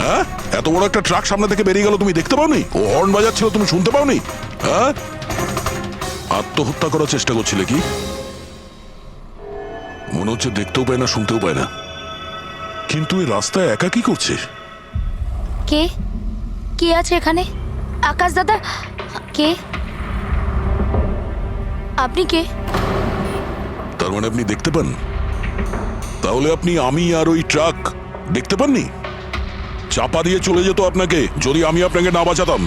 হ্যাঁ, এত বড় একটা ট্রাক সামনে থেকে বেরিয়ে গেল, তুমি দেখতে পাওনি? ও হর্ন বাজাচ্ছিল, তুমি শুনতে পাওনি? হ্যাঁ, আত্মহত্যা করার চেষ্টা করছিলে কি? মনে হচ্ছে দেখতেও পায় না, শুনতেও পায় না। কিন্তু এই রাস্তায় একা কি করছে? কে কে আছে এখানে? আকাশ দাদা, কে আপনি? কে? তার মানে আপনি দেখতে পান? তাহলে আপনি আমি আর ওই ট্রাক দেখতে পাননি? চাপা দিয়ে চলে যেত আপনাকে যদি আমি আপনাকে না বাঁচাতাম।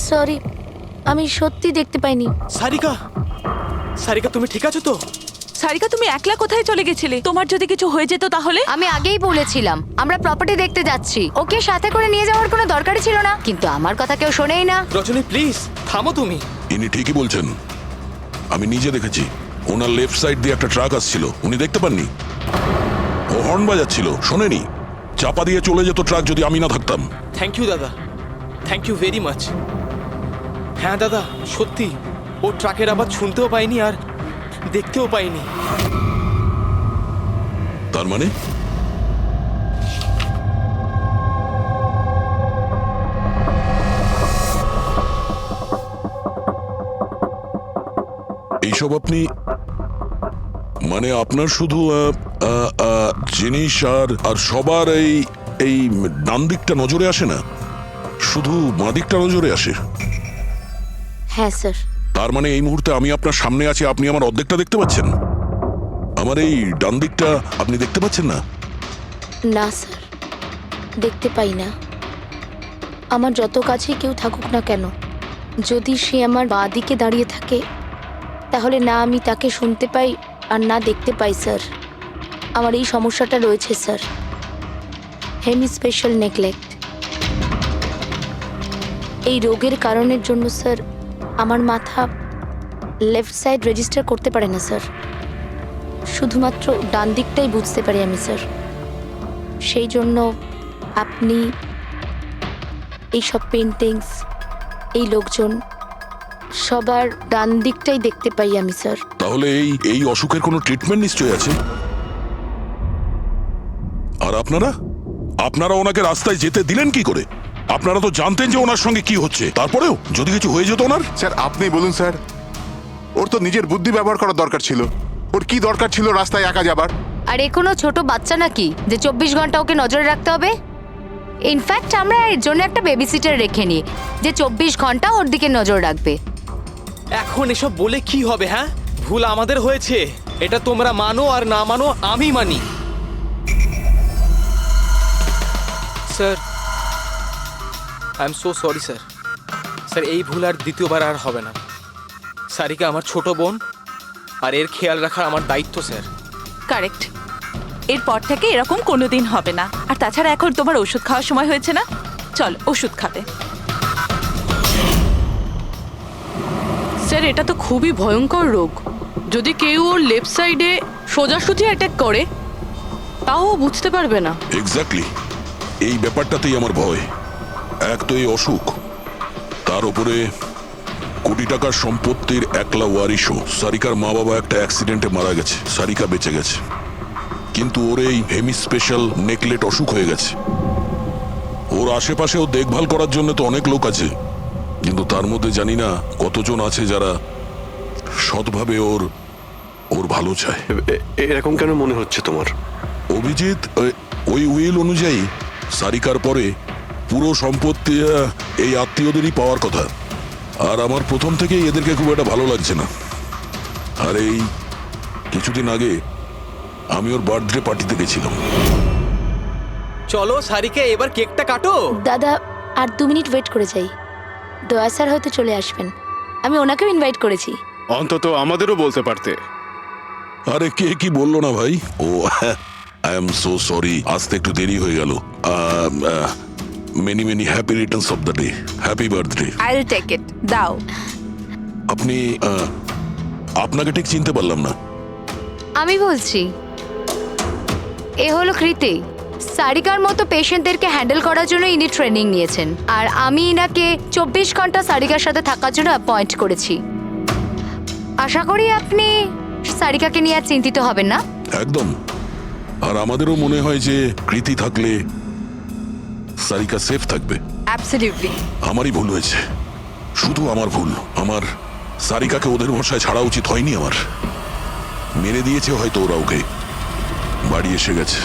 সরি, আমি সত্যি দেখতে পাইনি। সারিকা, সারিকা তুমি ঠিক আছো তো? সারিকা, তুমি একলা কোথায় চলে গেছিলে? তোমার যদি কিছু হয়ে যেত তাহলে? আমি আগেই বলেছিলাম আমরা প্রপার্টি দেখতে যাচ্ছি, ওকে সাথে করে নিয়ে যাওয়ার কোনো দরকারই ছিল না, কিন্তু আমার কথা কেউ শোনেই না। রজনী প্লিজ থামো তুমি। ইনি ঠিকই বলছেন, আমি নিজে দেখেছি। ওনার লেফট সাইড দিয়ে একটা ট্রাক আসছিল, উনি দেখতে পাননি। ও হর্ন বাজাচ্ছিল, শোনেনি। চাপা দিয়ে চলে যেত ট্রাক যদি আমি না থাকতাম। থ্যাংক ইউ দাদা, থ্যাংক ইউ ভেরি মাচ। হ্যাঁ দাদা, সত্যি ও ট্রাকের আওয়াজ শুনতেও পাইনি আর দেখতেও পাইনি। তার মানে এইসব আপনি মানে আপনার শুধু জিনিস আর সবার এই এই ডান দিকটা নজরে আসে না, শুধু বাঁ দিকটা নজরে আসে। হ্যাঁ স্যার। তার মানে এই মুহূর্তে আমি আপনার সামনে আছি, আপনি আমার অর্ধেকটা দেখতে পাচ্ছেন, আমার এই ডান দিকটা আপনি দেখতে পাচ্ছেন না? না স্যার, দেখতে পাই না। আমার যত কাছে কেউ থাকুক না কেন, যদি সে আমার বাঁ দিকে দাঁড়িয়ে থাকে তাহলে না আমি তাকে শুনতে পাই আর না দেখতে পাই স্যার। আমার এই সমস্যাটা রয়েছে স্যার, হেমিস্পেশাল নেগলেক্ট। এই রোগের কারণের জন্য স্যার আমার মাথা লেফট সাইড রেজিস্টার করতে পারে না স্যার, শুধুমাত্র ডান দিকটাই বুঝতে পারি আমি স্যার। সেই জন্য আপনি এইসব পেন্টিংস, এই লোকজন সবার ডান দিকটাই দেখতে পাই আমি স্যার। তাহলে এই এই অসুখের কোনো ট্রিটমেন্ট নিশ্চয়ই আছে। আর আপনারা আপনারা ওনাকে রাস্তায় যেতে দিলেন কি করে? আপনারা তো জানতেন যে ওনার সঙ্গে কি হচ্ছে, তারপরেও যদি কিছু হয়ে যেত ওনার। স্যার আপনি বলুন স্যার, ওর তো নিজের বুদ্ধি ব্যবহার করার দরকার ছিল। ওর কি দরকার ছিল রাস্তায় একা যাবার? আর এ কোনো ছোট বাচ্চা নাকি যে 24 ঘন্টা ওকে নজরে রাখতে হবে? ইনফ্যাক্ট আমরা এর জন্য একটা বেবি সিটার রেখে নিই যে 24 ঘন্টা ওর দিকে নজর রাখবে। এখন এসব বলে কি হবে? হ্যাঁ, ভুল আমাদের হয়েছে, এটা তোমরা মানো আর না মানো আমি মানি। Sir I am so sorry sir. Sir এই ভুল আর দ্বিতীয়বার আর হবে না। সারিকা আমার ছোট বোন, আর এর খেয়াল রাখা আমার দায়িত্ব স্যার। কারেক্ট, এরপর থেকে এরকম কোনোদিন হবে না। আর তাছাড়া এখন তোমার ওষুধ খাওয়ার সময় হয়েছে না, চল ওষুধ খাবে। স্যার এটা তো খুবই ভয়ঙ্কর রোগ। যদি কেউ ওর লেফট সাইডে সোজাসুজি অ্যাটাক করে তাও ও বুঝতে পারবে না। এক্স্যাক্টলি, এই ব্যাপারটাতেই আমার ভয়। এক তো এই অসুখ, তার উপরে কোটি টাকার সম্পত্তির একলা ওয়ারিশও। সারিকার মা বাবা একটা অ্যাক্সিডেন্টে মারা গেছে, সারিকা বেঁচে গেছে, কিন্তু ওর এই হেমিস্পেশাল নেকলেট অসুখ হয়ে গেছে। ওর আশেপাশেও দেখভাল করার জন্য তো অনেক লোক আছে, কিন্তু তার মধ্যে জানি না কতজন আছে যারা সৎভাবে ওর ওর ভালো চায়। এরকম কেন মনে হচ্ছে তোমার? অভিজিৎ, ওই উইল অনুযায়ী সারিকার পরে পুরো সম্পত্তি এই আত্মীয়দেরই পাওয়ার কথা। আর আমার প্রথম থেকেই এদেরকে খুব একটা ভালো লাগছে না। আর এই কিছুদিন আগে আমি ওর বার্থডে পার্টিতে গেছিলাম। চলো সারিকা, এবার কেকটা কাটো। দাদা আর 2 মিনিট ওয়েট করে যাই, দয়া স্যার হয়তো চলে আসবেন, আমি ওনাকেও ইনভাইট করেছি। অন্তত আমাদেরও বলতে পারতে। আরে কে কি বললো না ভাই? Oh I am so sorry, আসতে একটু দেরি হয়ে গেল। Many many happy returns of the day, happy birthday. I will take it, দাও। আপনি আপনাকে ঠিক চিনতে পারলাম না। আমি বলছি, এ হলো কৃতি। সারিকার মতো পেশেন্টদেরকে হ্যান্ডেল করার জন্য ইনি ট্রেনিং নিয়েছেন, আর আমি ইনাকে 24 ঘন্টা সারিকার সাথে থাকার জন্য অ্যাপয়েন্ট করেছি। আশা করি আপনি সারিকাকে নিয়ে আর চিন্তিত হবেন না। একদম, আর আমাদেরও মনে হয় যে কৃতি থাকলে সারিকা সেফ থাকবে। অ্যাবসলিউটলি। আমারই ভুল হয়েছে, শুধু আমার ভুল। আমার সারিকাকে ওদের ভরসায় ছাড়া উচিত হয়নি আমার। মেরে দিয়েছে হয়তো ওরা ওকে। বাড়ি এসে গেছে।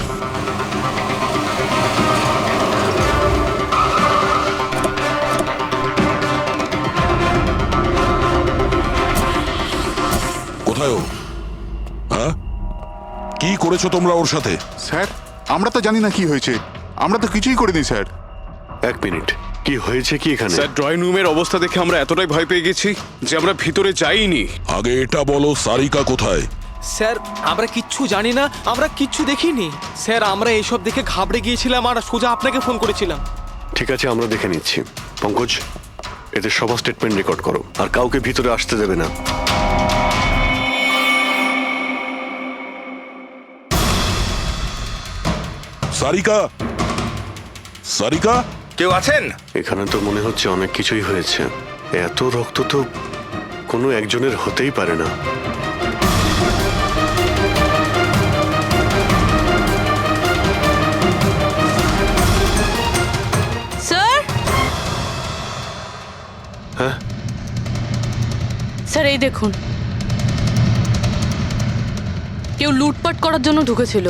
কোথায় ও? হ্যাঁ, কি করেছো তোমরা ওর সাথে? স্যার, আমরা তো জানি না কি হয়েছে। আমরা তো কিছুই করিনি স্যার। এক মিনিট, কি হয়েছে কি এখানে? স্যার, ড্রয়িং রুমের অবস্থা দেখে আমরা এতটাই ভয় পেয়ে গেছি যে আমরা ভিতরে যাইনি। আগে এটা বলো, সারিকা কোথায়? স্যার আমরা কিচ্ছু জানি না, আমরা কিচ্ছু দেখিনি স্যার। আমরা এইসব দেখে ঘাবড়ে গিয়েছিলাম আর সোজা আপনাকে ফোন করেছিলাম। ঠিক আছে, আমরা দেখে নিচ্ছি। পঙ্কজ, এদের সবার স্টেটমেন্ট রেকর্ড করো, আর কাউকে ভিতরে আসতে দেবে না। সারিকা, সারিকা, কেউ আছেন? এখানে তো মনে হচ্ছে অনেক কিছুই হয়েছে। এত রক্ত তো কোনো একজনের হতেই পারে না। স্যার, হ্যাঁ, স্যার এই দেখুন, কেউ লুটপাট করার জন্য ঢুকেছিল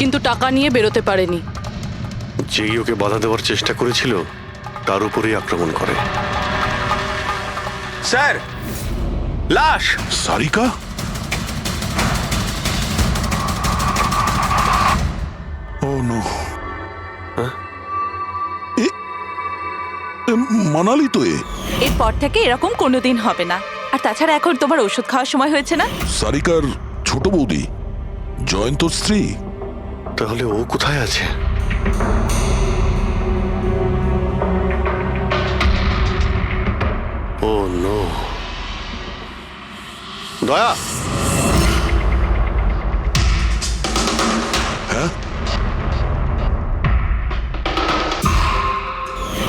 কিন্তু টাকা নিয়ে বেরোতে পারেনি। যেই ওকে বাধা দেওয়ার চেষ্টা করেছিল তার উপরেই আক্রমণ করে। স্যার, লাশ। সারিকা? ও নো। মানালি তো এ। এরপর থেকে এরকম কোনোদিন হবে না। আর তাছাড়া এখন তোমার ওষুধ খাওয়ার সময় হয়েছে না? সারিকার ছোট বৌদি, জয়ন্ত স্ত্রী। তাহলে ও কোথায় আছে? ও নো। দয়া,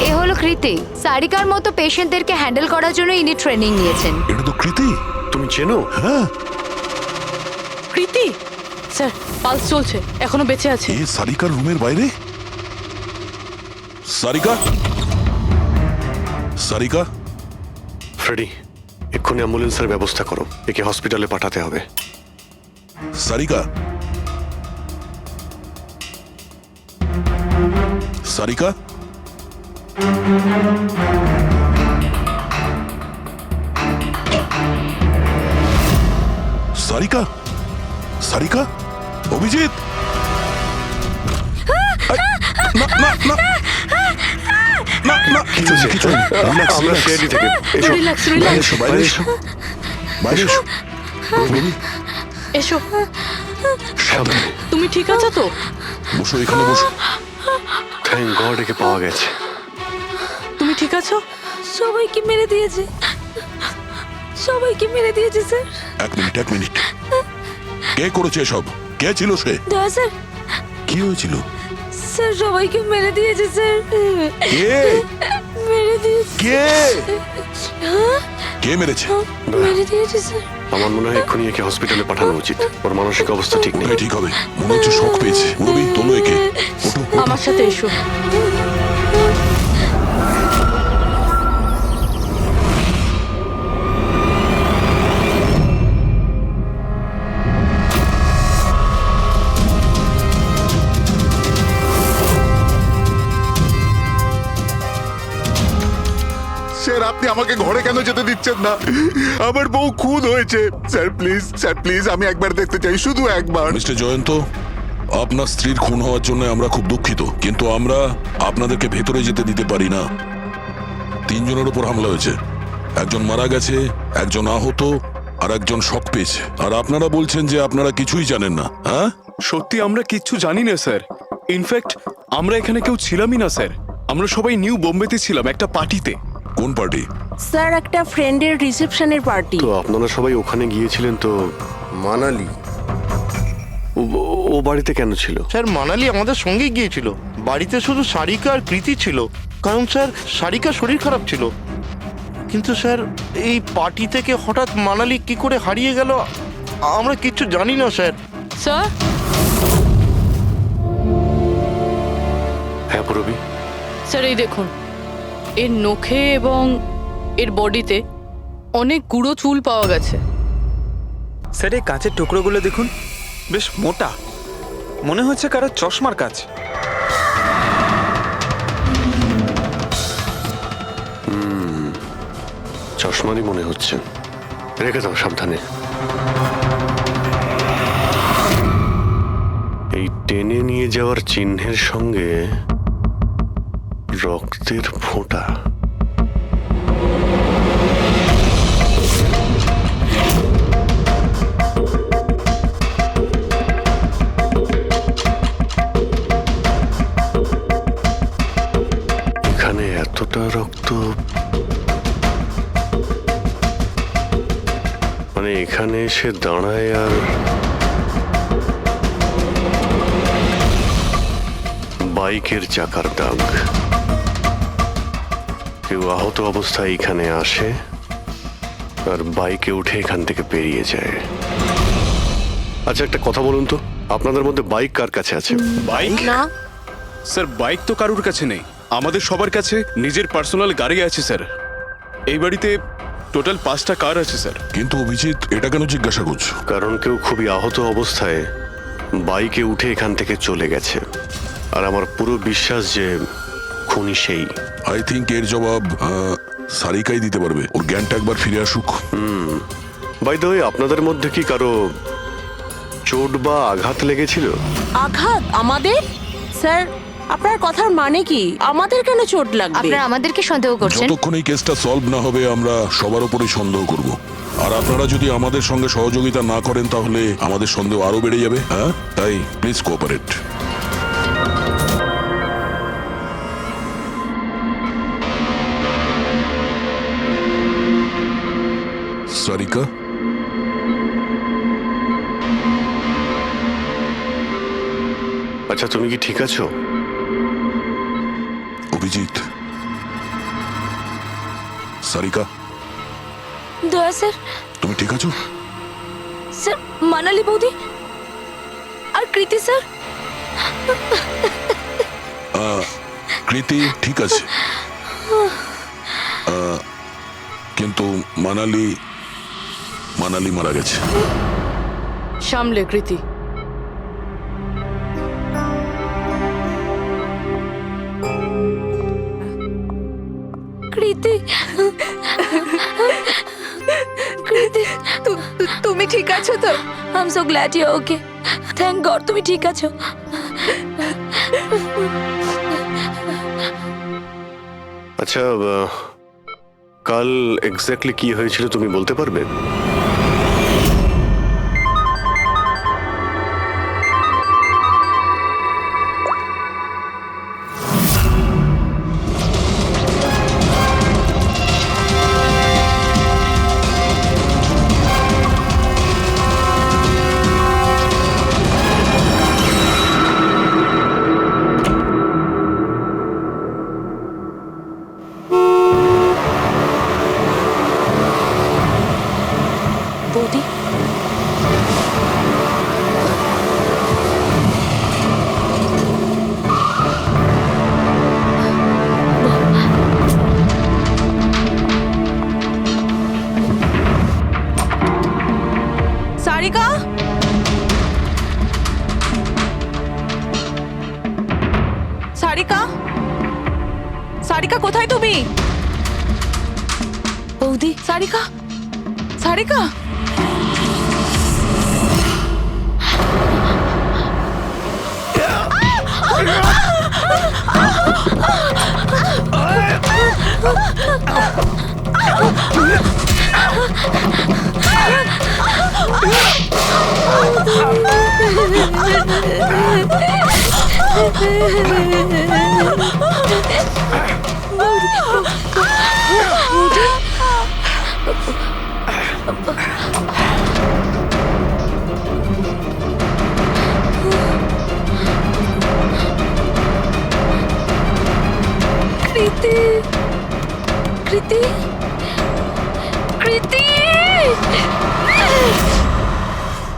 এ হলো কৃতি। সারিকার মতো পেশেন্টদেরকে হ্যান্ডেল করার জন্য ইনি ট্রেনিং নিয়েছেন। এটা তো কৃতি। তুমি চেনো? হ্যাঁ, কৃতি স্যার, পালস চলছে, এখনো বেঁচে আছে। এ সারিকার রুমের বাইরে। সারিকা, সারিকা, ফ্রেডি, এক্ষুনি অ্যাম্বুলেন্সের ব্যবস্থা করো। একে হসপিটালে পাঠাতে হবে। সারিকা, সারিকা, সারিকা, সারিকা, অভিজিৎ। না না না না না, কিছু নেই, কিছু নেই। Relax, আমরা relax. সিআইডি থেকে এসো। রিল্যাক্স, বাইরে রিল্যাক্স, এসো, বাইরে এসো, বাইরে এসো। রবি, এসো। সামনে। তুমি ঠিক আছো তো? বসো, এখানে বসো। থ্যাংক গড, একে পাওয়া গেছে। তুমি ঠিক আছো? সবাইকে মেরে দিয়েছে, সবাইকে মেরে দিয়েছে স্যার। এক মিনিট, এক মিনিট। কে করেছে এসব? কে ছিল সে? দয়া স্যার, কি হয়েছিল? স্যার সবাইকে মেরে দিয়েছে স্যার। কে? মেরে দিয়েছে, কে? কে মেরেছে? মেরে দিয়েছে স্যার। আমার মনে হয় এক্ষুনি একে হসপিটালে পাঠানো উচিত। ওর মানসিক অবস্থা ঠিক নেই। ওটাই ঠিক হবে। মনে হচ্ছে শক পেয়েছে। রবি, তোলো একে। ওঠো, ওঠো। আমার সাথে এসো। স্যার, আপনি আমাকে ঘরে কেন যেতে দিচ্ছেন না? আমার বউ খুন হয়েছে। স্যার প্লিজ, স্যার প্লিজ, আমি একবার দেখতে চাই, শুধু একবার। মিস্টার জয়ন্ত, আপনার স্ত্রীর খুন হওয়ার জন্য আমরা খুব দুঃখিত, কিন্তু আমরা আপনাদেরকে ভেতরে যেতে দিতে পারি না। 3 জনের উপর হামলা হয়েছে। একজন মারা গেছে, একজন আহত, আর একজন শক পেয়েছে। আর আপনারা বলছেন যে আপনারা কিছুই জানেন না। হ্যাঁ, সত্যি আমরা কিচ্ছু জানি না স্যার। ইনফ্যাক্ট আমরা এখানে কেউ ছিলামই না স্যার। আমরা সবাই নিউ বোম্বেতে ছিলাম একটা পার্টিতে। কোন পার্টি? স্যার, একটা ফ্রেন্ডের রিসেপশনের পার্টি। তো আপনারা সবাই ওখানে গিয়েছিলেন তো? মানালি। ও বাড়িতে কেন ছিল? স্যার, মানালি আমাদের সঙ্গেই গিয়েছিল। বাড়িতে শুধু সারিকা আর কৃতি ছিল, কারণ স্যার সারিকা শরীর খারাপ ছিল। কিন্তু স্যার, এই পার্টি থেকে হঠাৎ মানালি কি করে হারিয়ে গেল আমরা কিচ্ছু জানি না স্যার। স্যার, দেখো রবি। স্যার এই দেখুন, এর নখে এবং এর বডিতে অনেক গুঁড়ো চুল পাওয়া গেছে। স্যার এই কাঁচের টুকরোগুলো দেখুন, বেশ মোটা, মনে হচ্ছে কারো চশমার কাজ। চশমারই মনে হচ্ছে। রেখে দাও সাবধানে। এই টেনে নিয়ে যাওয়ার চিহ্নের সঙ্গে রক্তের ফোঁটা। এখানে এতটা রক্ত, মানে এখানে এসে দাঁড়ায় আর বাইকের চাকার দাগ। কেউ আহত অবস্থায় এখানে আসে আর বাইকে উঠে এখান থেকে বেরিয়ে যায়। আচ্ছা একটা কথা বলুন তো, আপনাদের মধ্যে বাইক কার কাছে আছে? বাইক? না স্যার বাইক তো কারুর কাছে নেই, আমাদের সবার কাছে নিজের পার্সোনাল গাড়ি আছে স্যার। এই বাড়িতে টোটাল 5টা কার আছে স্যার। কিন্তু অভিজিৎ, এটা কেন জিজ্ঞাসা করছো? কারণ কেউ খুবই আহত অবস্থায় বাইকে উঠে এখান থেকে চলে গেছে, আর আমার পুরো বিশ্বাস যে খুনি সেই। আই থিঙ্ক এর জবাব সারিকাই দিতে পারবে। ওর জ্ঞানটা একবার ফিরে আসুক। বাই দ্য ওয়ে, আপনাদের মধ্যে কি কারো চোট বা আঘাত লেগেছিল? আঘাত আমাদের? স্যার আপনার কথার মানে কি? আমাদের কেন চোট লাগবে? আপনারা আমাদেরকে সন্দেহ করছেন? যতক্ষণ এই কেসটা সলভ না হবে আমরা সবার উপরেই সন্দেহ করব। আর আপনারা যদি আমাদের সঙ্গে সহযোগিতা না করেন তাহলে আমাদের সন্দেহ আরো বেড়ে যাবে। হ্যাঁ, তাই প্লিজ কোঅপারেট। সারিকা, আচ্ছা তুমি কি ঠিক আছো? অভিজিৎ, সারিকা, দয়া স্যার, তুমি ঠিক আছো? স্যার মানালি বৌদি আর কৃতি স্যার। কৃতি ঠিক আছে, কিন্তু মানালি মারা গেছে। সামলে কৃতি। কৃতি, কৃতি, তুমি ঠিক আছো তো? I am so glad you okay. Thank god তুমি ঠিক আছো। আচ্ছা কাল এক্স্যাক্টলি কি হয়েছিল তুমি বলতে পারবে? বৌদি, সারিকা, সারিকা, সারিকা কোথায় তুমি? বৌদি, সারিকা, সারিকা, কৃতি, কৃতি, কৃতি।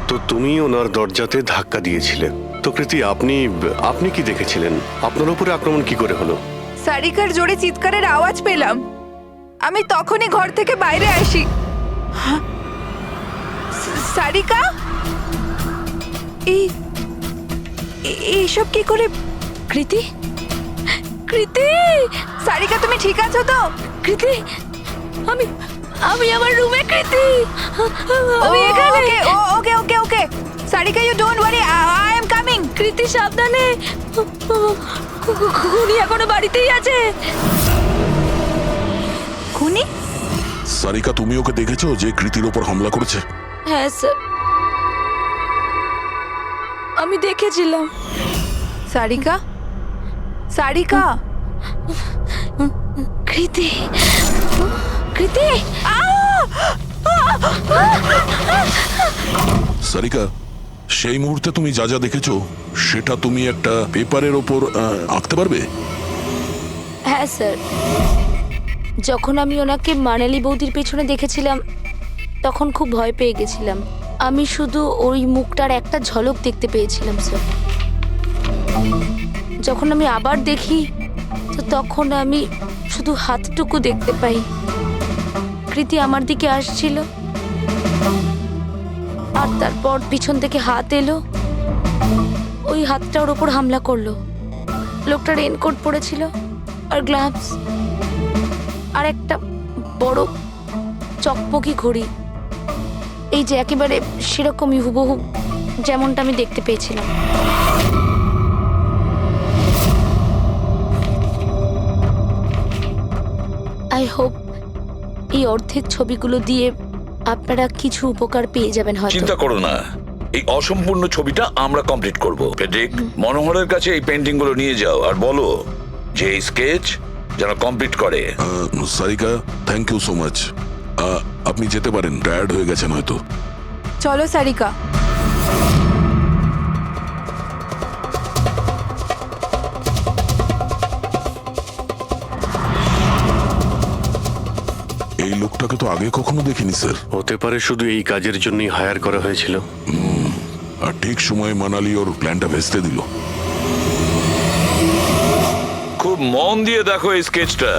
তো তুমি ওনার দরজাতে ধাক্কা দিয়েছিলে। তো কৃতি, আপনি আপনি কি দেখেছিলেন? আপনার উপরে আক্রমণ কি করে হলো? সারিকার জোরে চিৎকারের আওয়াজ পেলাম, আমি তখনই ঘর থেকে বাইরে আসি। সারিকা, এইসব কি করে? কৃতি, কৃতি, সারিকা তুমি ঠিক আছো তো? কৃতি, আমি আমি আমার রুমে। কৃতি, আমি এখানে। Okay okay okay Sarika, you don't worry, I am coming. Kriti সাবধানে, খুনি এখনো বাড়িতেই আছে। খুনি? সারিকা, তুমি ওকে দেখেছো যে কৃতির ওপর হামলা করেছে? হ্যাঁ স্যার, আমি দেখেছিলাম। সারিকা, সারিকা, কৃতি, কৃতি, সারিকা, সেই মুহূর্তে তুমি যা যা দেখেছো সেটা তুমি একটা পেপারের ওপর আঁকতে পারবে? হ্যাঁ স্যার, যখন আমি ওনাকে মানালি বৌদির পেছনে দেখেছিলাম তখন খুব ভয় পেয়ে গেছিলাম। আমি শুধু ওই মুখটার একটা ঝলক দেখতে পেয়েছিলাম স্যার। যখন আমি আবার দেখি তো তখন আমি শুধু হাতটুকু দেখতে পাই। কৃতি আমার দিকে আসছিল আর তারপর পিছন থেকে হাত এলো, ওই হাতটা ওর ওপর হামলা করলো। লোকটা রেনকোট পরেছিল আর গ্লাভস আর একটা বড় চকপকি ঘড়ি, এই যে একেবারে সেরকমই হুবহু যেমনটা আমি দেখতে পেয়েছিলাম। আই হোপ এই অর্ধেক ছবিগুলো দিয়ে আপনারা কিছু উপকার পেয়ে যাবেন হয়তো। চিন্তা করো না, এই অসম্পূর্ণ ছবিটা আমরা কমপ্লিট করব। ফেডরিক, মনোহরের কাছে এই পেন্টিং গুলো নিয়ে যাও আর বলো যে এই স্কেচ যেন কমপ্লিট করে। Sarika, thank you so much. আপনি যেতে পারেন, টায়ার্ড হয়ে গেছেন হয়তো। চলো সারিকা। এই লোকটাকে তো আগে কখনো দেখিনি স্যার। হতে পারে শুধু এই কাজের জন্যই হায়ার করা হয়েছিল। আর ঠিক সময়ে মানালি ওর প্ল্যানটা ভেস্তে দিল। খুব মন দিয়ে দেখো এই স্কেচটা।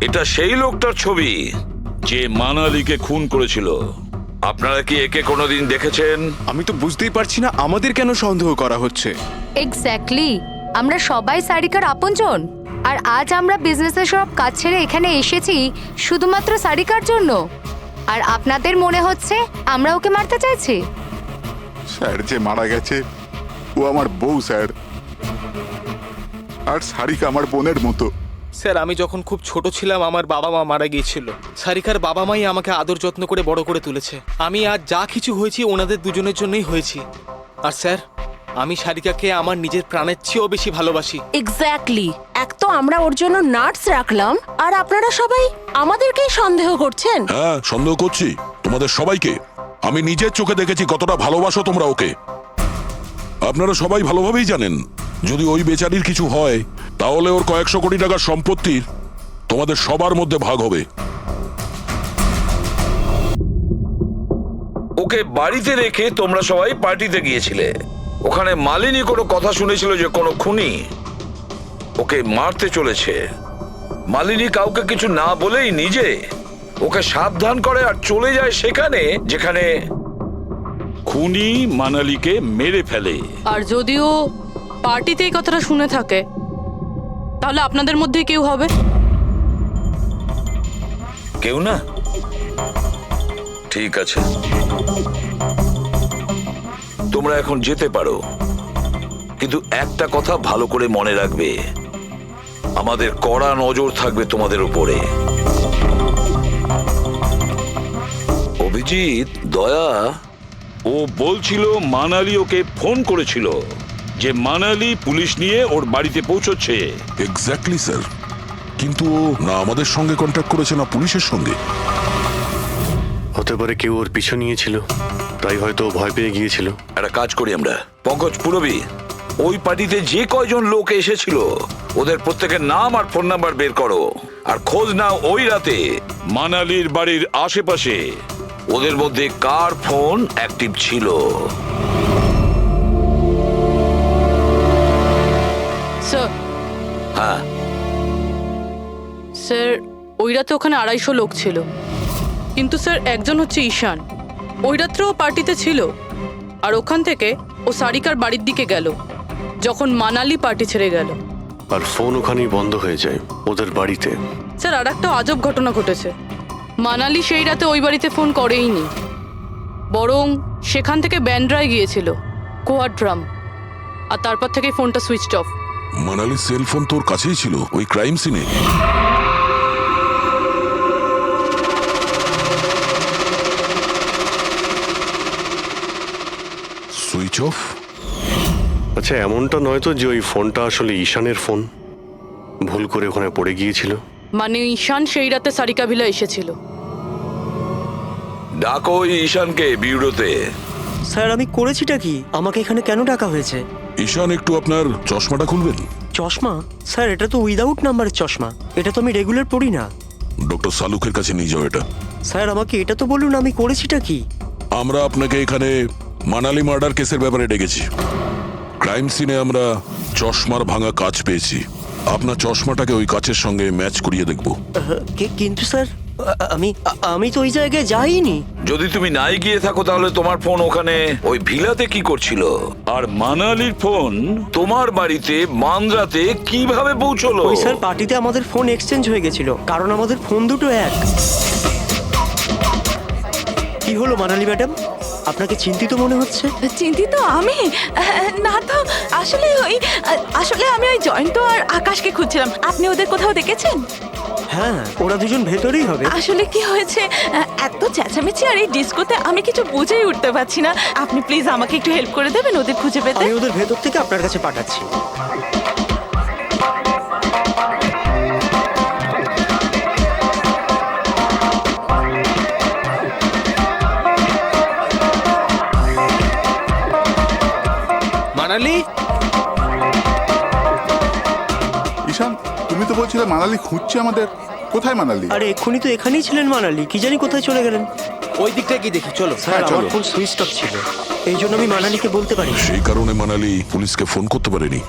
এটা সেই লোকটার ছবি যে মানালিকে খুন করেছিল। আপনারা কি একে কোনোদিন দেখেছেন? আমি তো বুঝতেই পারছি না আমাদের কেন সন্দেহ করা হচ্ছে। এক্স্যাক্টলি, আমরা সবাই সারিকার আপনজন, আর আজ আমরা বিজনেসের সব কাজ ছেড়ে এখানে এসেছি শুধুমাত্র সারিকার জন্য। আর আপনাদের মনে হচ্ছে আমরা ওকে মারতে চাইছি? স্যার যে মারা গেছে ও আমার বউ স্যার, আর সারিকা আমার বোনের মতো। স্যার, আমি যখন খুব ছোট ছিলাম আমার বাবা মা মারা গিয়েছিল। সারিকার বাবা মাই আমাকে আদর যত্ন করে বড় করে তুলেছে। আমি আজ যা কিছু হয়েছি ওনাদের দুজনের জন্যই হয়েছি। আর স্যার, আমি সারিকাকে আমার নিজের প্রাণের চেয়েও বেশি ভালোবাসি। এক্স্যাক্টলি, এক তো আমরা ওর জন্য নার্স রাখলাম, আর আপনারা সবাই আমাদেরকেই সন্দেহ করছেন। হ্যাঁ, সন্দেহ করছি তোমাদের সবাইকে। আমি নিজের চোখে দেখেছি কতটা ভালোবাসো তোমরা ওকে। আপনারা সবাই ভালোভাবেই জানেন যদি ওই বেচারির কিছু হয় তাহলে ওর কয়েকশো কোটি টাকার সম্পত্তির তোমাদের সবার মধ্যে ভাগ হবে। ওকে বাড়িতে রেখে তোমরা সবাই পার্টিতে গিয়েছিলে। ওখানে মালিনী কোনো কথা শুনেছিল যে কোনো খুনি ওকে মারতে চলেছে। মালিনী কাউকে কিছু না বলেই নিজে ওকে সাবধান করে আর চলে যায় সেখানে যেখানে খুনি মানালিকে মেরে ফেলে। আর যদিও পার্টিতে এই কথাটা শুনে থাকে তাহলে আপনাদের মধ্যে কেউ হবে? কেউ না? ঠিক আছে, তোমরা এখন যেতে পারো, কিন্তু একটা কথা ভালো করে মনে রাখবে, আমাদের কড়া নজর থাকবে তোমাদের উপরে। অভিজিৎ, দয়া, ও বলছিল মানালি ওকে ফোন করেছিল যে মানালি পুলিশ নিয়ে ওর বাড়িতে পৌঁছচ্ছে। এক্স্যাক্টলি স্যার, কিন্তু ও না আমাদের সঙ্গে কন্ট্যাক্ট করেছে না পুলিশের সঙ্গে। হতে পারে কেউ ওর পিছু নিয়েছিল, তাই হয়তো ভয় পেয়ে গিয়েছিল। একটা কাজ করি আমরা, পঙ্কজ, পুরবী, ওই পার্টিতে যে কয়জন লোক এসেছিল ওদের প্রত্যেকের নাম আর ফোন নাম্বার বের করো আর খোঁজ নাও ওই রাতে মানালির বাড়ির আশেপাশে ওদের মধ্যে কার ফোন অ্যাক্টিভ ছিল। রাতে ওখানে 250 লোক ছিল, কিন্তু স্যার একজন হচ্ছে ঈশান, ওই রাত্রেও পার্টিতে ছিল। আর ওখান থেকে ও সারিকার বাড়ির দিকে গেল যখন মানালি পার্টি ছেড়ে গেল। আর ফোন ওখানেই বন্ধ হয়ে যায় ওদের বাড়িতে। স্যার আর একটা আজব ঘটনা ঘটেছে, মানালি সেই রাতে ওই বাড়িতে ফোন করেইনি, বরং সেখান থেকে ব্যান্ড্রায় গিয়েছিল কোয়াড্রাম, আর তারপর থেকে ফোনটা সুইচড অফ। মানালির সেল ফোন তোর কাছেই ছিল ওই ক্রাইম সিনে? Switch off? আচ্ছা, এমনটা নয় তো যে ওই ফোনটা আসলে ঈশানের ফোন, ভুল করে ওখানে পড়ে গিয়েছিল? মানে ঈশান সেই রাতে সারিকা ভিলা এসেছিল। ডাকো ওই ঈশানকে বিউরোতে। স্যার আমি করেছিটা কি? আমাকে এখানে কেন ডাকা হয়েছে? ঈশান, একটু আপনার চশমাটা খুলবেন? চশমা? স্যার এটা তো উইদাউট নাম্বারের চশমা, এটা তো আমি রেগুলার পড়ি না। ডক্টর সালুকের কাছে নিয়ে যাও এটা। স্যার আমাকে এটা তো বলুন আমি করেছিটা কি? আমরা আপনাকে এখানে মানালি মার্ডার কেসের ব্যাপারে ডেকেছি। ক্রাইম সিনে আমরা চশমার ভাঙা কাঁচ পেয়েছি, আপনার চশমাটাকে ওই কাচের সঙ্গে ম্যাচ করিয়ে দেখব। কিন্তু স্যার আমি তো ওই জায়গায় যাইনি। যদি তুমি নাই গিয়ে থাকো তাহলে তোমার ফোন ওখানে ওই ভিলাতে কি করছিল? আর মানালির ফোন তোমার বাড়িতে মান্দ্রাতে কিভাবে পৌঁছলো? ওই স্যার পার্টিতে আমাদের ফোন এক্সচেঞ্জ হয়ে গেছিল, কারণ আমাদের ফোন দুটো এক। কি হলো মানালি ম্যাডাম, আপনাকে চিন্তিত মনে হচ্ছে? চিন্তিত আমি? না তো, আসলে আমি ওই জয়ন্ত আর আকাশকে খুঁজছিলাম। আপনি ওদের কোথাও দেখেছেন? হ্যাঁ, ওরা দুজন ভেতরেই হবে। আসলে কি হয়েছে, এত চেঁচামেচি আর এই ডিস্কোতে আমি কিছু বুঝেই উঠতে পারছি না। আপনি প্লিজ আমাকে একটু হেল্প করে দেবেন ওদের খুঁজে পেতে? আমি ওদের ভেতর থেকে আপনার কাছে পাঠাচ্ছি। মানালি? ঈশান, তুমি তো বলছিলে মানালি খুঁজছে আমাদের, কোথায় মানালি? আরে এক্ষুনি তো এখানেই ছিলেন মানালি, কি জানি কোথায় চলে গেলেন। ওই দিকটা কি দেখি, চলো। স্যার আমার ফোন সুইচ অফ ছিল, এই জন্য আমি মানালিকে বলতে পারি। সেই কারণে মানালি পুলিশকে ফোন করতে পারেনি।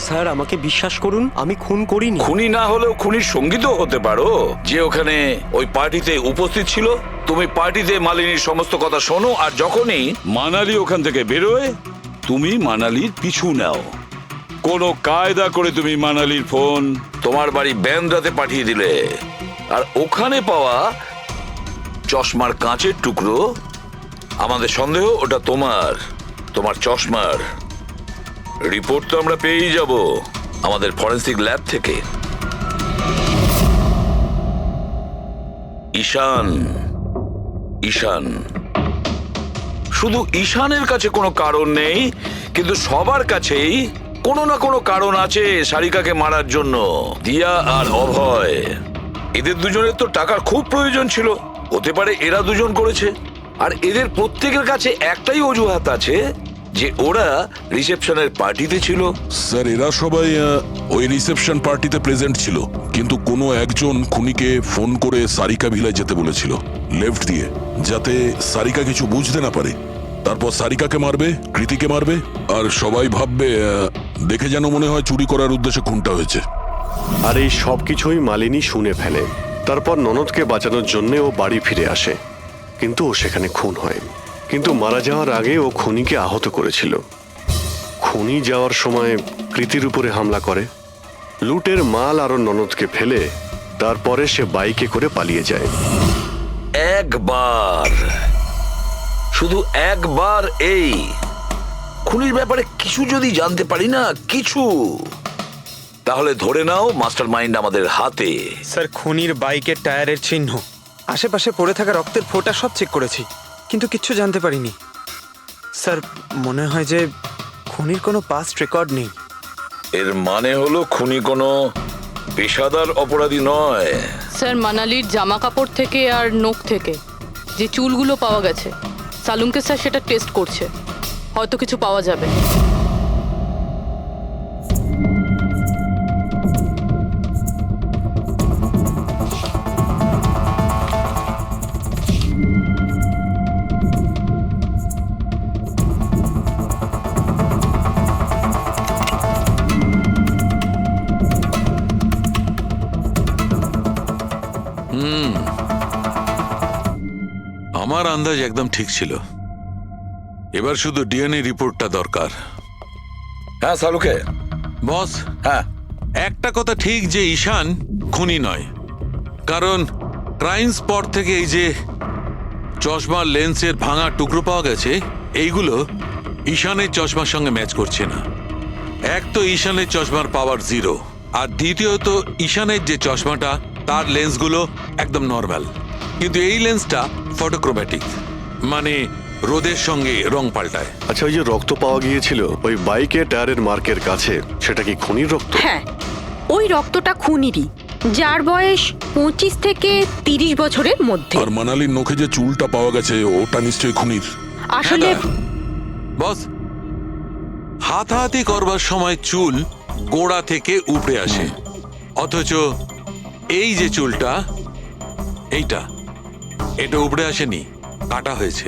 স্যার আমাকে বিশ্বাস করুন, আমি খুন করিনি। খুনি না হলেও খুনির সঙ্গী তো হতে পারো, যে ওখানে ওই পার্টিতে উপস্থিত ছিল। তুমি পার্টিতে মালিনীর সমস্ত কথা শোনো, আর যখনই মানালি ওখান থেকে বেরোয় তুমি মানালির পিছু নাও। কোনো কায়দা করে তুমি মানালির ফোন তোমার বাড়ি ব্যান্দ্রাতে পাঠিয়ে দিলে, আর ওখানে পাওয়া চশমার কাঁচের টুকরো, আমাদের সন্দেহ ওটা তোমার চশমার। রিপোর্ট তো আমরা পেয়েই যাব আমাদের ফরেন্সিক ল্যাব থেকে। ঈশান, শুধু ঈশানের কাছে কোনো কারণ নেই, কিন্তু সবার কাছেই কোনো না কোনো কারণ আছে সারিকাকে মারার জন্য। দিয়া আর অভয়, এদের দুজনের তো টাকার খুব প্রয়োজন ছিল, হতে পারে এরা দুজন করেছে। আর এদের প্রত্যেকের কাছে একটাই অজুহাত আছে যে ওরা রিসেপশনের পার্টিতে ছিল। স্যার, এরা সবাই ওই রিসেপশন পার্টিতে প্রেজেন্ট ছিল, কিন্তু কোনো একজন খুনিকে ফোন করে সারিকা ভিলায় যেতে বলেছিল লেফট দিয়ে, যাতে সারিকা কিছু বুঝতে না পারে। তারপর সারিকাকে মারবে, কৃতিকে মারবে, আর সবাই ভাববে দেখে যেন মনে হয় চুরি করার উদ্দেশ্যে খুনটা হয়েছে। আর এই সব কিছুই মালিনী শুনে ফেলে। তারপর ননদকে বাঁচানোর জন্য ও বাড়ি ফিরে আসে, কিন্তু ও সেখানে খুন হয়। কিন্তু মারা যাওয়ার আগে ও খুনিকে আহত করেছিল। খুনি যাওয়ার সময় কৃতির উপরে হামলা করে, লুটের মাল আর ননদকে ফেলে তারপরে সে বাইকে করে পালিয়ে যায়। শুধু একবার এই খুনির ব্যাপারে কিছু যদি জানতে পারি না, কিছু, তাহলে ধরে নাও মাস্টার মাইন্ড আমাদের হাতে। স্যার খুনির বাইকের টায়ারের চিহ্ন, আশেপাশে পড়ে থাকা রক্তের ফোঁটা সব চেক করেছি, কিন্তু কিচ্ছু জানতে পারিনি। স্যার মনে হয় যে খুনির কোনো পাস্ট রেকর্ড নেই। এর মানে হলো খুনি কোনো পেশাদার অপরাধী নয়। স্যার মানালির জামা কাপড় থেকে আর নখ থেকে যে চুলগুলো পাওয়া গেছে, সালুমকে স্যার সেটা টেস্ট করছে, হয়তো কিছু পাওয়া যাবে। আমার আন্দাজ একদম ঠিক ছিল। এবার শুধু ডিএনএ রিপোর্টটা দরকার। হ্যাঁ সালুকে। বস, হ্যাঁ, একটা কথা ঠিক যে ঈশান খুনি নয়, কারণ ক্রাইম স্পট থেকে এই যে চশমার লেন্সের ভাঙা টুকরো পাওয়া গেছে, এইগুলো ঈশানের চশমার সঙ্গে ম্যাচ করছে না। এক তো ঈশানের চশমার পাওয়ার 0, আর দ্বিতীয়ত ঈশানের যে চশমাটা তার লেন্সগুলো একদম নর্মাল, কিন্তু এই লেন্সটা ফটোক্রোম্যাটিক, মানে রোদের সঙ্গে রং পাল্টায়। আচ্ছা, ওই যে রক্ত পাওয়া গিয়েছিল ওই বাইকে টায়ারের মার্কের কাছে, সেটা কি খুনির রক্ত? হ্যাঁ, ওই রক্তটা খুনিরই, যার বয়স 25 থেকে 30 বছরের মধ্যে। আর মানালির নখে যে চুলটা পাওয়া গেছে ওটা নিশ্চয়ই খুনির। আসলে বস, হাতাহাতি করবার সময় চুল গোড়া থেকে উপড়ে আসে, অথচ এই যে চুলটা, এটা উপড়ে আসেনি, কাটা হয়েছে।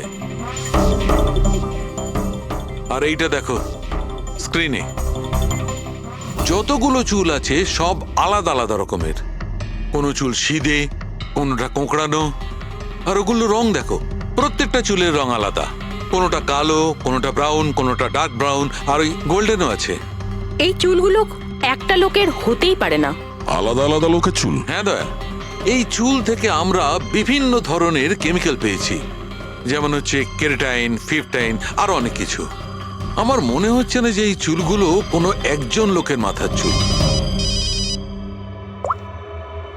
আর এইটা দেখো স্ক্রিনে, যতগুলো চুল আছে সব আলাদা আলাদা রকমের। কোনো চুল সিধে, কোনোটা কোঁকড়ানো, আর ওগুলো রং দেখো, প্রত্যেকটা চুলের রং আলাদা। কোনোটা কালো, কোনোটা ব্রাউন, কোনোটা ডার্ক ব্রাউন, আর ওই গোল্ডেনও আছে। এই চুলগুলো একটা লোকের হতেই পারে না। আলাদা আলাদা লোকের চুল? হ্যাঁ দয়া, এই চুল থেকে আমরা বিভিন্ন ধরনের কেমিক্যাল পেয়েছি, যেমন হচ্ছে কেরাটিন, ফিফটাইন, আরো অনেক কিছু। আমার মনে হচ্ছে না যে এই চুলগুলো কোনো একজন লোকের মাথার চুল।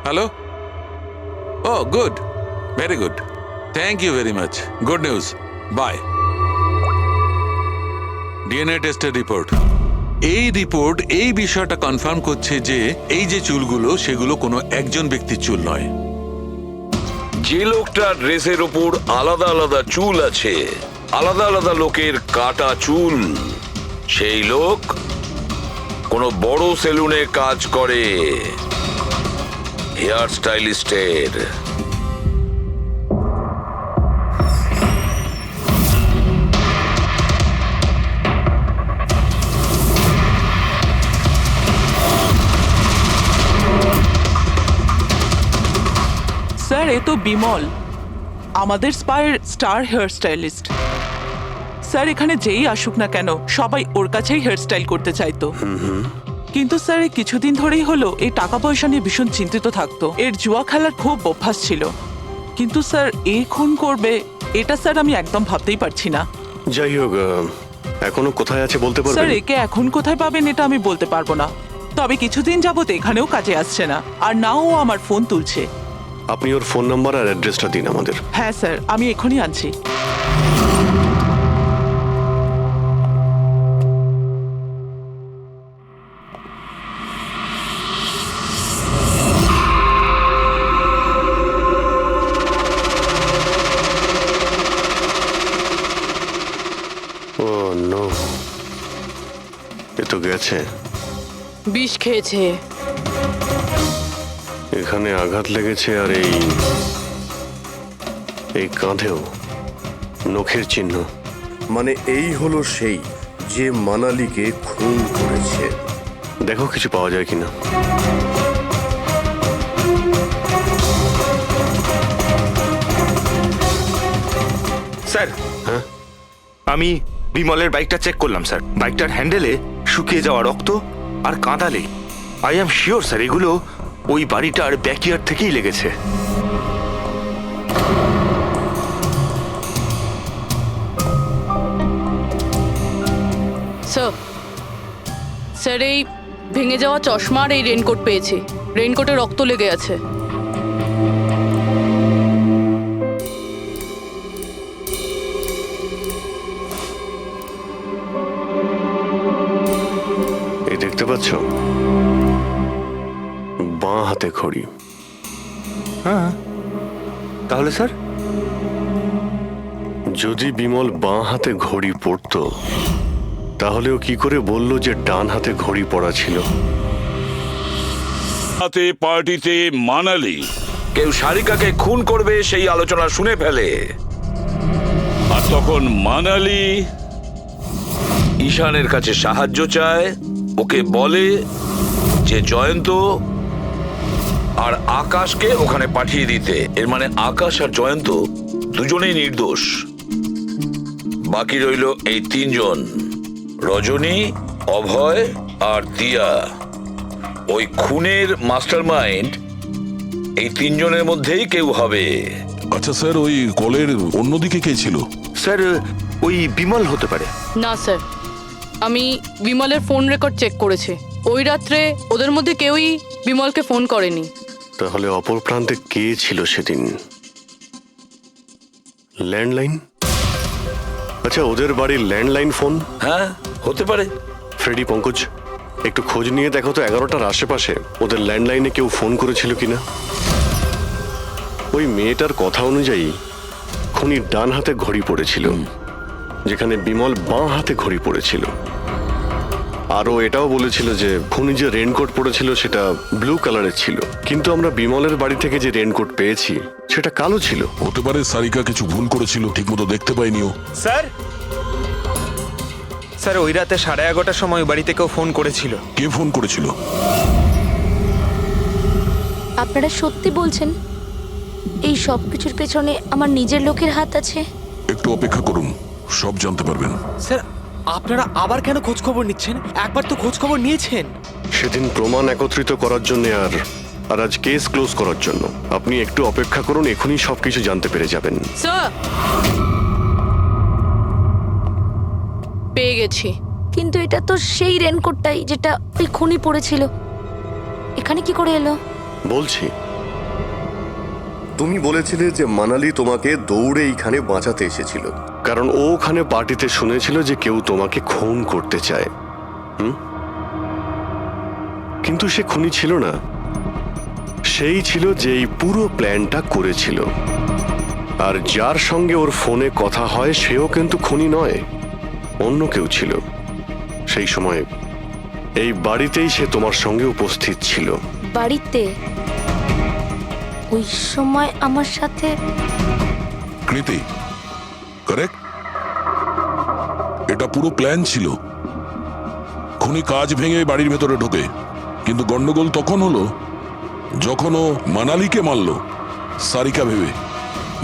Hello? Oh good, very good, thank you very much, good news, bye. DNA টেস্টের রিপোর্ট, এই রিপোর্ট এই বিষয়টা কনফার্ম করছে যে এই যে চুলগুলো সেগুলো কোনো একজন ব্যক্তির চুল নয়। যে লোকটার ড্রেসের ওপর আলাদা আলাদা চুল আছে, আলাদা আলাদা লোকের কাটা চুল, সেই লোক কোনো বড় সেলুনে কাজ করে, হেয়ার স্টাইলিস্টের। স্যার, এ তো বিমল, আমাদের স্পায়ের স্টার হেয়ার স্টাইলিস্ট। স্যার, এখানে যেই আসুক না কেন সবাই ওর কাছেই হেয়ার স্টাইল করতে চাইতো। কিন্তু স্যার, এই কিছুদিন ধরেই হলো এই টাকা পয়সা নিয়ে ভীষণ চিন্তিত থাকতো। এর জুয়া খেলার খুব অভ্যাস ছিল। কিন্তু স্যার, এই খুন করবে এটা স্যার আমি একদম ভাবতেই পারছি না। যাই হোক, এখনো কোথায় আছে বলতে স্যার, পারবেন? একে এখন কোথায় পাবেন এটা আমি বলতে পারবো না, তবে কিছুদিন যাবত এখানেও কাজে আসছে না, আর নাও ও আমার ফোন তুলছে। আপনি ওর ফোন নাম্বার আর অ্যাড্রেসটা দিন আমাদের। হ্যাঁ স্যার, আমি এখনই আনছি। ও নো, এ তো গেছে। বিষ খেয়েছে। এখানে আঘাত লেগেছে, আর এই কাঁধেও নখের চিহ্ন। মানে এই হলো সেই যে মানালিকে খুন করেছে। দেখো কিছু পাওয়া যায় কিনা। স্যার, হ্যাঁ, আমি বিমলের বাইকটা চেক করলাম স্যার। বাইকটার হ্যান্ডেলে শুকিয়ে যাওয়া রক্ত আর কাঁদালে আই এম শিওর স্যার এগুলো ওই বাড়িটার ব্যাকইয়ার্ড থেকেই লেগেছে। স্যার, এই ভেঙে যাওয়া চশমা আর এই রেনকোট পেয়েছি। রেনকোটে রক্ত লেগে আছে। এই দেখতে পাচ্ছ, বাঁ হাতে ঘড়ি। হ্যাঁ, তাহলে স্যার যদি বিমল বাঁ হাতে ঘড়ি পরতো তাহলে ও কি করে বললো যে ডান হাতে ঘড়ি পরা ছিল? রাতে পার্টিতে মানালি কেউ সারিকাকে খুন করবে সেই আলোচনা শুনে ফেলে, আর তখন মানালি ঈশানের কাছে সাহায্য চায়। ওকে বলে যে জয়ন্ত আর আকাশকে ওখানে পাঠিয়ে দিতে। এর মানে আকাশ আর জয়ন্ত দুজনেই নির্দোষ। বাকি রইল এই তিনজন, রজনী, অভয় আর দিয়া। ওই খুনের মাস্টারমাইন্ড এই তিনজনের মধ্যেই কেউ হবে। আচ্ছা স্যার, ওই কলের অন্যদিকে কে ছিল? স্যার ওই বিমল হতে পারে। না স্যার, আমি বিমলের ফোন রেকর্ড চেক করেছি। ওই রাত্রে ওদের মধ্যে কেউই বিমলকে ফোন করেনি। তাহলে অপর প্রান্তে কে ছিল সেদিন? ল্যান্ডলাইন? আচ্ছা, ওদের বাড়ির ল্যান্ডলাইন ফোন? হ্যাঁ, হতে পারে। ফ্রেডি, পঙ্কজ, একটু খোঁজ নিয়ে দেখো তো 11টার আশেপাশে ওদের ল্যান্ডলাইনে কেউ ফোন করেছিল কিনা। ওই মেয়েটার কথা অনুযায়ী খুনির ডান হাতে ঘড়ি পড়েছিল, যেখানে বিমল বাঁ হাতে ঘড়ি পড়েছিল। আরও এটাও বলেছিল যে খুনি যে রেনকোট পরেছিল সেটা ব্লু কালারের ছিল, কিন্তু আমরা বিমলের বাড়ি থেকে যে রেনকোট পেয়েছি সেটা কালো ছিল। হতে পারে সারিকা কিছু ভুল করেছিল, ঠিকমতো দেখতে পাইনিও। স্যার, স্যার ওই রাতে 11:30টার সময় বাড়িতে কেউ ফোন করেছিল। কে ফোন করেছিল? আপনারা সত্যি বলছেন এই সব কিছুর পেছনে আমার নিজের লোকের হাত আছে? একটু অপেক্ষা করুন, সব জানতে পারবেন। স্যার, আপনারা আবার কেন খোঁজ খবর নিচ্ছেন? একবার তো খোঁজ খবর নিয়েছেন। সেদিন প্রমাণ একত্রিত করার জন্য আর আজ কেস ক্লোজ করার জন্য। আপনি একটু অপেক্ষা করুন, এখনই সবকিছু জানতে পেরে যাবেন। স্যার, পেয়ে গেছি। কিন্তু এটা তো সেই রেনকোটটাই যেটা ওই খুনি পড়েছিল। এখানে কি করে এলো? বলছি, তুমি বলেছিলে যে মানালি তোমাকে দৌড়ে এইখানে বাঁচাতে এসেছিল, কারণ ও ওখানে পার্টিতে শুনেছিল যে কেউ তোমাকে খুন করতে চায়। কিন্তু সে খুনি ছিল না, সেই ছিল যে এই পুরো প্ল্যানটা করেছিল। আর যার সঙ্গে ওর ফোনে কথা হয় সেও কিন্তু খুনি নয়, অন্য কেউ ছিল। সেই সময় এই বাড়িতেই সে তোমার সঙ্গে উপস্থিত ছিল। বাড়িতে? ওই সময় আমার সাথে কৃতি, কারেক্ট? এটা পুরো প্ল্যান ছিল। খুনি কাজ ভেঙে বাড়ির ভেতরে ঢোকে, কিন্তু গন্ডগোল তখন হলো যখন ও মানালিকে মারল সারিকা ভেবে।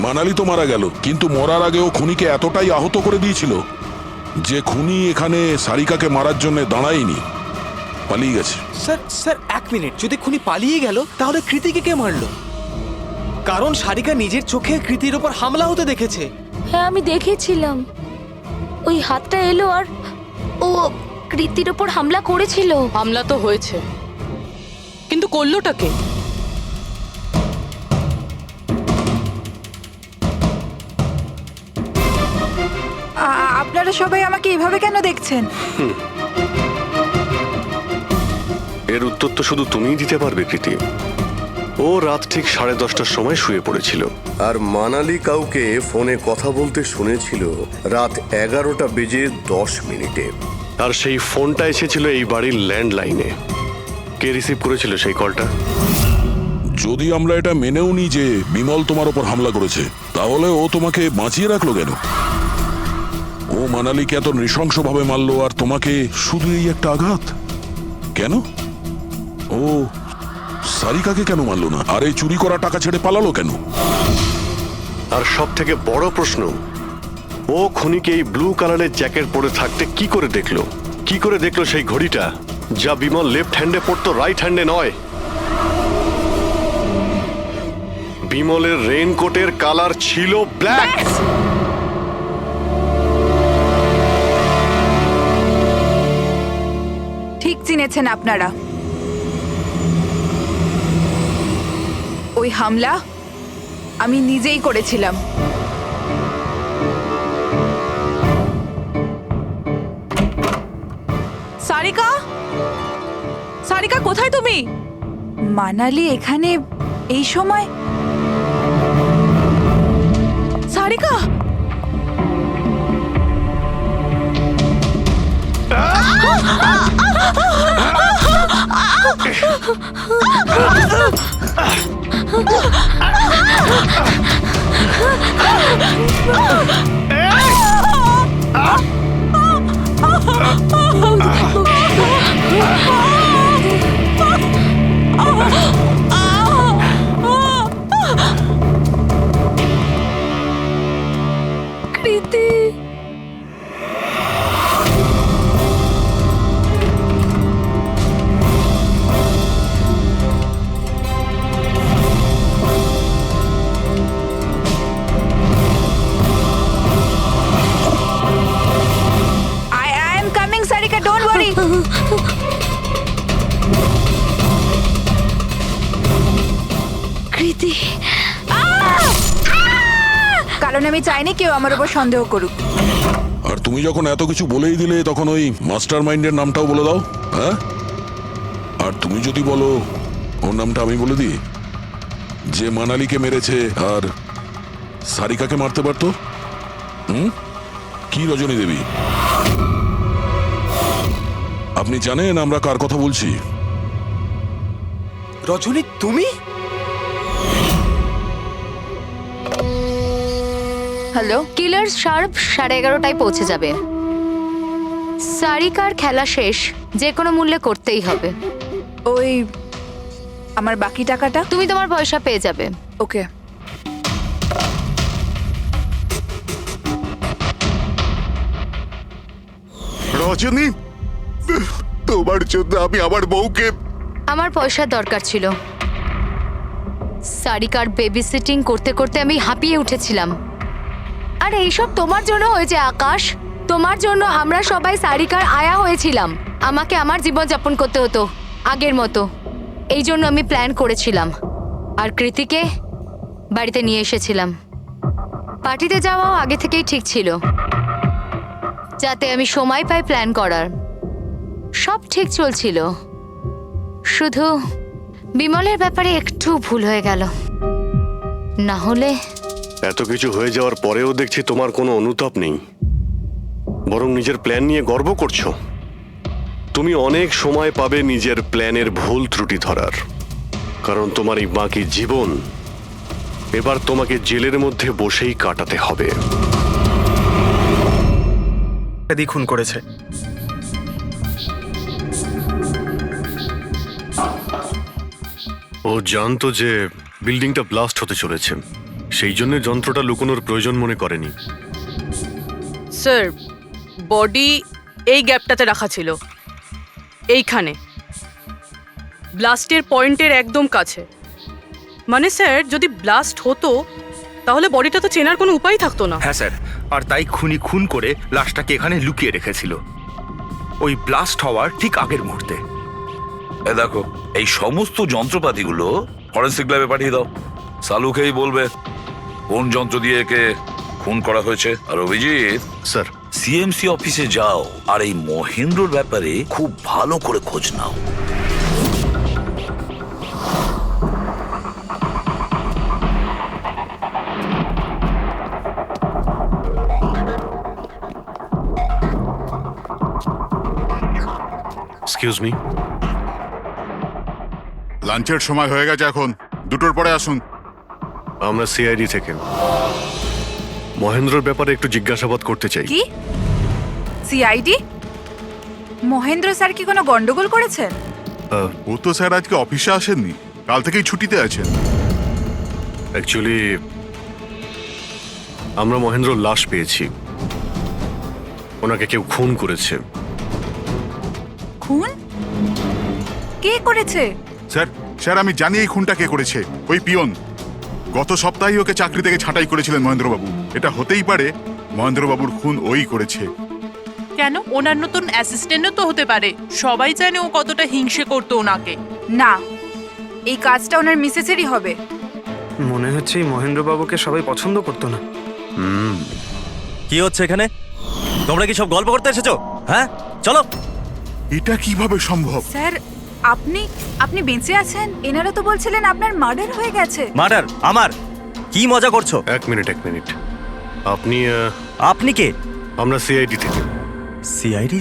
মানালি তো মারা গেল, কিন্তু মরার আগে ও খুনিকে এতটাই আহত করে দিয়েছিল যে খুনি এখানে সারিকাকে মারার জন্য দাঁড়ায়নি, পালিয়ে গেছে। স্যার স্যার, এক মিনিট, যদি খুনি পালিয়ে গেল তাহলে কৃতিকে কে মারলো? কারণ সারিকা নিজের চোখে কৃতির ওপর হামলা হতে দেখেছে। হ্যাঁ, আমি দেখেছিলাম। ওই হাতটা এলো আর ও কৃতির ওপর হামলা করেছিল। হামলা তো হয়েছে, কিন্তু করলোটা কে? আপনারা সবাই আমাকে এভাবে কেন দেখছেন? এর উত্তর তো শুধু তুমিই দিতে পারবে কৃতি। ও রাত ঠিক 10:30টার সময় শুয়ে পড়েছিল। আর মানালি কাউকে ফোনে কথা বলতে শুনেছিল রাত 11:10 আর সেই ফোনটা এসেছিল এই বাড়ির ল্যান্ডলাইনে। কে রিসিভ করেছিল সেই কলটা? যদি আমরা এটা মেনেও নিই যে বিমল তোমার ওপর হামলা করেছে, তাহলে ও তোমাকে বাঁচিয়ে রাখলো কেন? ও মানালিকে এত নৃশংসভাবে মারলো, আর তোমাকে শুধু এই একটা আঘাত কেন? ও সারিকাকে কেন মারলো না? আর এই চুরি করা টাকা ছেড়ে পালালো কেন? আর সব থেকে বড় প্রশ্ন, ও খুনিকে এই ব্লু কালারের জ্যাকেট পরে থাকতে কি করে দেখলো? কি করে দেখলো সেই ঘড়িটা যা বিমল লেফট হ্যান্ডে পড়তো, রাইট হ্যান্ডে নয়? বিমলের রেইনকোটের কালার ছিল ব্ল্যাক। ঠিক চিনেছেন আপনারা। ওই হামলা আমি নিজেই করেছিলাম। সারিকা, সারিকা কোথায় তুমি? মানালি এখানে এই সময়? সারিকা, কারণ আমি চাইনি কেউ আমার উপর সন্দেহ করুক। আর তুমি যখন এত কিছু বলেই দিলে তখন ওই মাস্টার মাইন্ডের নামটাও বলে দাও। হ্যাঁ, আর তুমি যদি বলো ওর নামটা আমি বলে দিই, যে মানালিকে মেরেছে আর সারিকাকে মারতে পারতো। কি রজনী দেবী, আপনি জানেন আমরা কার কথা বলছি? রজনী তুমি? হ্যালো, কিলার শার্প 11:30টায় পৌঁছে যাবে। সারিকার খেলা শেষ, যে কোনো মূল্যে করতেই হবে। ওই আমার বাকি টাকাটা? তুমি তোমার পয়সা পেয়ে যাবে। ওকে। রজনী, তোমার জন্য আমি আমার বউকে। আমার পয়সার দরকার ছিল। সারিকার বেবি সিটিং করতে করতে আমি হাঁপিয়ে উঠেছিলাম। আর এইসব তোমার জন্য হয়েছে আকাশ। তোমার জন্য আমরা সবাই সারিকার আয়া হয়েছিলাম। আমাকে আমার জীবন যাপন করতে হতো আগের মতো। এই জন্য আমি প্ল্যান করেছিলাম আর কৃতিকে বাড়িতে নিয়ে এসেছিলাম। পার্টিতে যাওয়াও আগে থেকেই ঠিক ছিল, যাতে আমি সময় পাই প্ল্যান করার। সব ঠিক চলছিল, শুধু বিমলের ব্যাপারে একটু ভুল হয়ে গেল। না হলে এত কিছু হয়ে যাওয়ার পরেও দেখছি তোমার কোনো অনুতাপ নেই, বরং নিজের প্ল্যান নিয়ে গর্ব করছো। তুমি অনেক সময় পাবে নিজের প্ল্যানের ভুল ত্রুটি ধরার, কারণ তোমার এই বাকি জীবন এবার তোমাকে জেলের মধ্যে বসেই কাটাতে হবে। খুন করেছে। ও জানতো যে বিল্ডিংটা ব্লাস্ট হতে চলেছে, সেই জন্য যন্ত্রটা লুকোনোর প্রয়োজন মনে করেনি। স্যার, বডি এই গ্যাপটাতে রাখা ছিল, এইখানে ব্লাস্টের পয়েন্টের একদম কাছে। মানে স্যার, যদি ব্লাস্ট হতো তাহলে বডিটা তো চেনার কোনো উপায় থাকতো না। হ্যাঁ স্যার, আর তাই খুনি খুন করে লাশটাকে এখানে লুকিয়ে রেখেছিল ওই ব্লাস্ট হওয়ার ঠিক আগের মুহূর্তে। এ দেখো, এই সমস্ত যন্ত্রপাতিগুলো ফরেন্সিক ল্যাবে পাঠিয়ে দাও। সালুকেই বলবে কোন যন্ত্র দিয়ে একে খুন করা হয়েছে। আর অভিজিৎ স্যার, সিএমসি অফিসে যাও আর এই মহেন্দ্রর ব্যাপারে খুব ভালো করে খোঁজ নাও। এক্সকিউজ মি, লাঞ্চের সময় হয়ে গেছে, এখন 2টোর পরে আসুন। আমরা সিআইডি থেকে মহেন্দ্রর ব্যাপারে একটু জিজ্ঞাসাবাদ করতে চাই। কি সিআইডি? মহেন্দ্র স্যার কি কোনো গন্ডগোল করেছেন? ও তো স্যার আজকে অফিসে আসেননি, কাল থেকেই ছুটিতে আছেন। অ্যাকচুয়ালি আমরা মহেন্দ্রর লাশ পেয়েছি, ওনাকে কেউ খুন করেছে। খুন? কে করেছে? স্যার আমি জানি এই খুনটা কে করেছে। ওই পিয়ন গত সপ্তাহে ওকে চাকরি থেকে ছাঁটাই করেছিলেন মহেন্দ্রবাবু। এটা হতেই পারে মহেন্দ্রবাবুর খুন ওই করেছে। কেন? ওনার নতুন অ্যাসিস্ট্যান্টও তো হতে পারে। সবাই জানে ও কতটা হিংসে করতো ওনাকে। না, এই কাজটা ওনার মিসেসেরই হবে। মনে হচ্ছে এই মহেন্দ্রবাবুকে সবাই পছন্দ করতো না। কি হচ্ছে এখানে? তোমরা কি সব গল্প করতে এসেছো? হ্যাঁ, চলো। এটা কিভাবে সম্ভব? স্যার, আপনি বেঁচে আছেন? এনারা তো বলছিলেন আপনার মার্ডার হয়ে গেছে। মার্ডার? আমার? কি মজা করছো? এক মিনিট আপনি কে? আমরা সিআইডি থেকে। সিআইডি?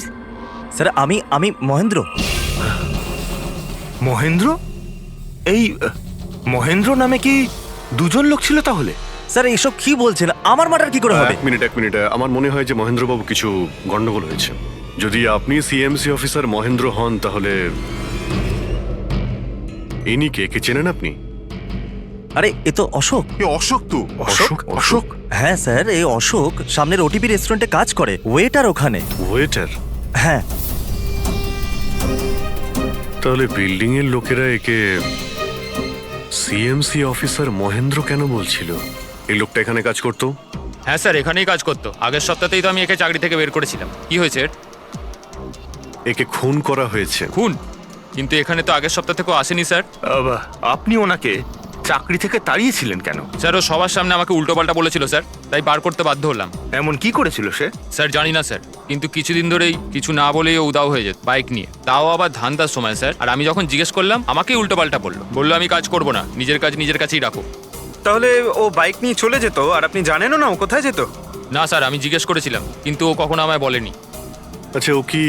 স্যার আমি মহেন্দ্র। মহেন্দ্র? এই মহেন্দ্র নামে কি দুজন লোক ছিল তাহলে? স্যার এসব কি বলছেন? আমার মার্ডার কি করে হবে? এক মিনিট, আমার মনে হয় যে মহেন্দ্রবাবু কিছু গন্ডগোল হয়েছে। যদি আপনি সিএমসি অফিসার মহেন্দ্র হন তাহলে ইনি কে চেনেন আপনি? আরে এ তো অশোক। অশোক তো? অশোক? হ্যাঁ স্যার, এই অশোক সামনের ওটিপি রেস্টুরেন্টে কাজ করে, ওয়েটার ওখানে। ওয়েটার? হ্যাঁ। তাহলে বিল্ডিং এর লোকেরা একে সিএমসি অফিসার মহেন্দ্র কেন বলছিল? এই লোকটা এখানে কাজ করতো? হ্যাঁ স্যার, এখানেই কাজ করতো। আগের সপ্তাহতেই তো আমি একে চাকরি থেকে বের করেছিলাম। কি হয়েছে? একে খুন করা হয়েছে। খুন? কিন্তু এখানে তো আগের সপ্তাহ থেকেও আসেনি স্যার। আপনি ওনাকে চাকরি থেকে তাড়িয়েছিলেন কেন? স্যার ও সবার সামনে আমাকে উল্টোপাল্টা বলেছিল স্যার। তাই বার করতে বাধ্য হলাম। এমন কি করেছিল সে? স্যার জানি না স্যার, কিন্তু কিছুদিন ধরেই কিছু না বলেই ও উদাও হয়ে যেত বাইক নিয়ে, তাও আবার ধান্দার সময় স্যার। আর আমি যখন জিজ্ঞেস করলাম আমাকেই উল্টোপাল্টা বললো আমি কাজ করবো না, নিজের কাজ নিজের কাছেই রাখো। তাহলে ও বাইক নিয়ে চলে যেত আর আপনি জানেনও না ও কোথায় যেত? না স্যার, আমি জিজ্ঞেস করেছিলাম কিন্তু ও কখনো আমায় বলেনি। আচ্ছা, ও কি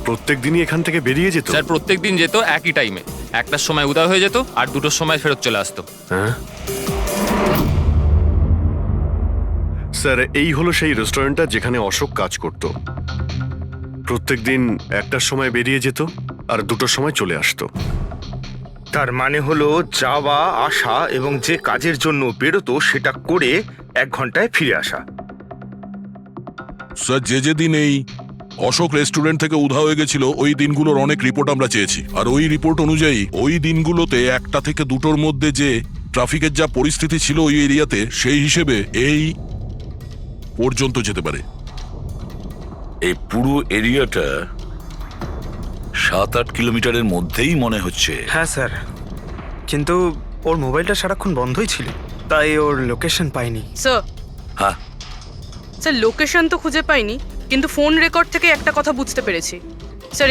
প্রত্যেক দিনই এখান থেকে বেরিয়ে যেত? স্যার প্রত্যেক দিন যেত একই টাইমে, 1টার সময় উদয় হয়ে যেত আর 2টোর সময় ফেরত চলে আসতো। হ্যাঁ স্যার, এই হলো সেই রেস্টুরেন্টটা যেখানে অশোক কাজ করত। প্রত্যেকদিন 1টার সময় বেরিয়ে যেত আর 2টোর সময় চলে আসতো। তার মানে হলো যাওয়া আসা এবং যে কাজের জন্য বেরোতো সেটা করে 1 ঘন্টায় ফিরে আসা। স্যার, যে দিন এই অশোক রেস্টুরেন্ট থেকে উধাও হয়ে গেছিল ওই দিনগুলোর অনেক রিপোর্ট আমরা চেয়েছি, আর ওই রিপোর্ট অনুযায়ী ওই দিনগুলোতে 1টা থেকে 2টোর মধ্যে যে ট্রাফিকের যা পরিস্থিতি ছিল ওই এরিয়াতে, সেই হিসেবে এই পর্যন্ত যেতে পারে। এই পুরো এরিয়াটা 7-8 কিলোমিটারের মধ্যেই মনে হচ্ছে। হ্যাঁ স্যার, কিন্তু ওর মোবাইলটা সারাক্ষণ বন্ধই ছিল, তাই ওর লোকেশন পাইনি। স্যার, হ্যাঁ স্যার লোকেশন তো খুঁজে পাইনি, কিন্তু ফোন রেকর্ড থেকে একটা কথা বুঝতে পেরেছি। স্যার